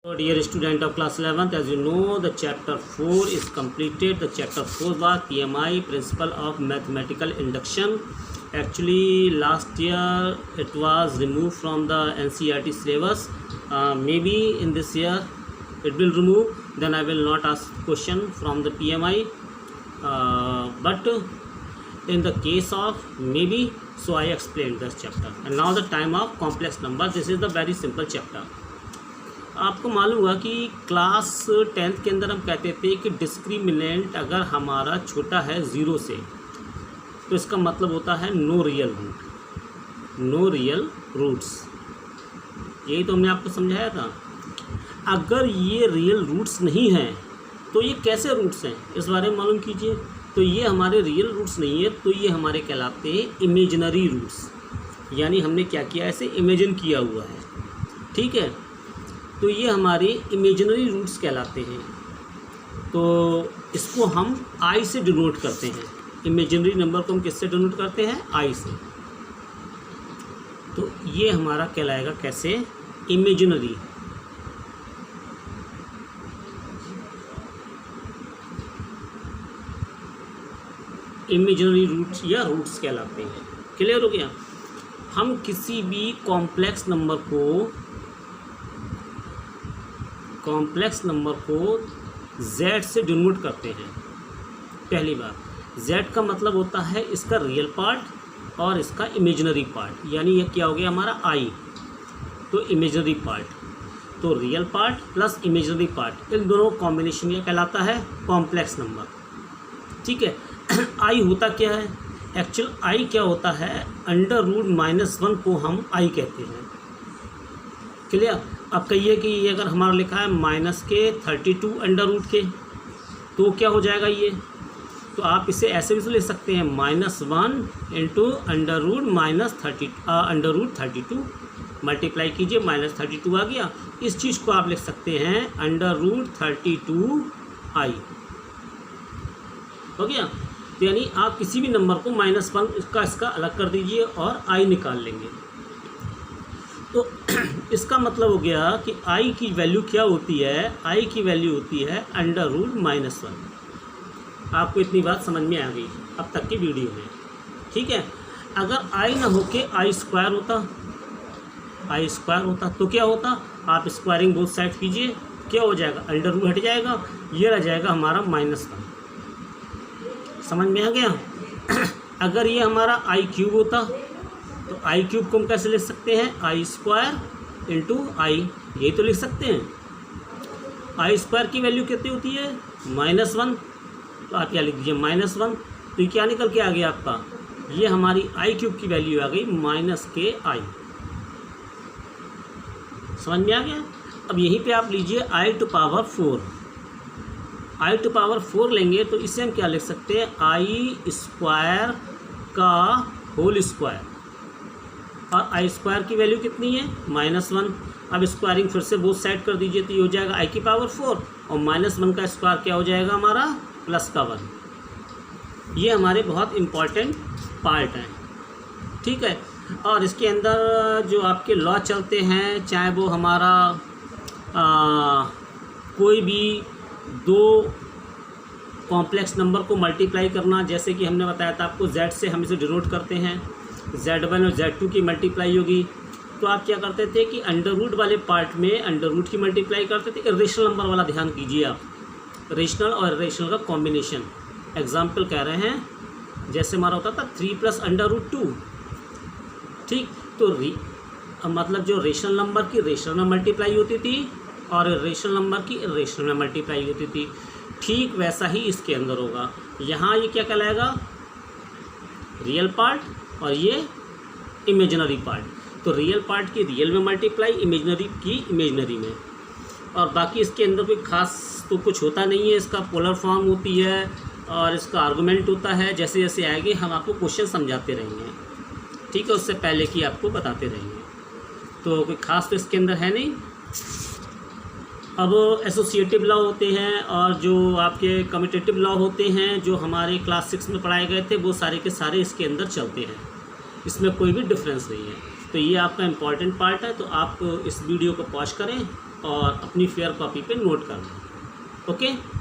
So dear student of class 11th, as you know, the chapter 4 is completed. The chapter 4 was PMI, Principle of Mathematical Induction. Actually, last year it was removed from the NCERT syllabus. Maybe in this year it will remove. Then I will not ask question from the PMI. But in the case of maybe, so I explained this chapter. And now the time of complex number. This is the very simple chapter. आपको मालूम हुआ कि class 10th के अंदर हम कहते थे कि डिस्क्रिमिनेंट अगर हमारा छोटा है ज़ीरो से तो इसका मतलब होता है no real root, no real roots. यही तो हमने आपको समझाया था। अगर ये रियल रूट्स नहीं हैं तो ये कैसे रूट्स हैं, इस बारे में मालूम कीजिए। तो ये हमारे रियल रूट्स नहीं है, तो ये हमारे कहलाते हैं इमेजिनरी रूट्स। यानी हमने क्या किया, ऐसे इमेजिन किया हुआ है, ठीक है। तो ये हमारे इमेजिनरी रूट्स कहलाते हैं। तो इसको हम आई से डिनोट करते हैं। इमेजिनरी नंबर को हम किससे डिनोट करते हैं, आई से। तो ये हमारा कहलाएगा कैसे, इमेजिनरी। इमेजिनरी रूट्स या रूट्स कहलाते हैं। क्लियर हो गया। हम किसी भी कॉम्प्लेक्स नंबर को z से डिनोट करते हैं। पहली बात, z का मतलब होता है इसका रियल पार्ट और इसका इमेजिनरी पार्ट। यानी ये क्या हो गया हमारा i, तो इमेजिनरी पार्ट, तो real part plus imaginary part, इन दोनों कॉम्बिनेशन ये कहलाता है कॉम्प्लेक्स नंबर, ठीक है। i होता क्या है, एक्चुअल i क्या होता है, अंडर रूट -1 को हम i कहते हैं। क्लियर। अब कहिए कि ये अगर हमारा लिखा है -32 अंडर रूट के, तो क्या हो जाएगा ये, तो आप इसे ऐसे भी लिख सकते हैं -1 इंटू अंडर रूट 32 मल्टीप्लाई कीजिए, -32 आ गया। इस चीज़ को आप लिख सकते हैं अंडर रूट 32i, हो गया। तो यानी आप किसी भी नंबर को -1 इसका अलग कर दीजिए और i निकाल लेंगे। तो इसका मतलब हो गया कि i की वैल्यू क्या होती है, i की वैल्यू होती है अंडर रूट -1। आपको इतनी बात समझ में आ गई अब तक की वीडियो में, ठीक है। अगर i ना होके i स्क्वायर होता तो क्या होता, आप स्क्वायरिंग बोथ साइड कीजिए, क्या हो जाएगा, अंडर रूट हट जाएगा, ये रह जाएगा हमारा -1। समझ में आ गया। अगर ये हमारा i क्यूब होता तो i क्यूब को हम कैसे लिख सकते हैं, i स्क्वायर इंटू आई, यही तो लिख सकते हैं। i स्क्वायर की वैल्यू कितनी होती है, -1, तो आप क्या लिख दीजिए -1। तो ये क्या निकल के आ गया आपका, ये हमारी i क्यूब की वैल्यू आ गई -ki। समझ में आ गया। अब यहीं पे आप लीजिए i to power 4, i to power 4 लेंगे तो इसे हम क्या लिख सकते हैं, i स्क्वायर का होल स्क्वायर, और i स्क्वायर की वैल्यू कितनी है, -1। अब स्क्वायरिंग फिर से बोथ साइड कर दीजिए, तो ये हो जाएगा i की पावर 4 और -1 का स्क्वायर क्या हो जाएगा हमारा, +1। ये हमारे बहुत इम्पॉर्टेंट पार्ट हैं, ठीक है। और इसके अंदर जो आपके लॉ चलते हैं, चाहे वो हमारा कोई भी दो कॉम्प्लेक्स नंबर को मल्टीप्लाई करना, जैसे कि हमने बताया था आपको z से हम इसे डिनोट करते हैं, z1 और z2 की मल्टीप्लाई होगी, तो आप क्या करते थे कि अंडर रूट वाले पार्ट में अंडर रूट की मल्टीप्लाई करते थे। इरेशनल नंबर वाला ध्यान कीजिए आप, रेशनल और इरेशनल का कॉम्बिनेशन। एग्जाम्पल कह रहे हैं, जैसे हमारा होता था 3 + अंडर रूट 2, ठीक। तो मतलब जो रेशनल नंबर की रेशनल में मल्टीप्लाई होती थी और इरेशनल नंबर की इरेशनल में मल्टीप्लाई होती थी, ठीक वैसा ही इसके अंदर होगा। यहाँ ये क्या कहलाएगा, रियल पार्ट और ये इमेजिनरी पार्ट। तो रियल पार्ट की रियल में मल्टीप्लाई, इमेजिनरी की इमेजिनरी में, और बाकी इसके अंदर कोई खास तो कुछ होता नहीं है। इसका पोलर फॉर्म होती है और इसका आर्गूमेंट होता है। जैसे जैसे आएंगे हम आपको क्वेश्चन समझाते रहेंगे, ठीक है, उससे पहले कि आपको बताते रहेंगे। तो कोई खास तो इसके अंदर है नहीं। अब एसोसिएटिव लॉ होते हैं और जो आपके कम्यूटेटिव लॉ होते हैं, जो हमारे क्लास 6 में पढ़ाए गए थे, वो सारे के सारे इसके अंदर चलते हैं। इसमें कोई भी डिफरेंस नहीं है। तो ये आपका इम्पॉर्टेंट पार्ट है। तो आप इस वीडियो को पॉज करें और अपनी फेयर कॉपी पे नोट करना। ओके।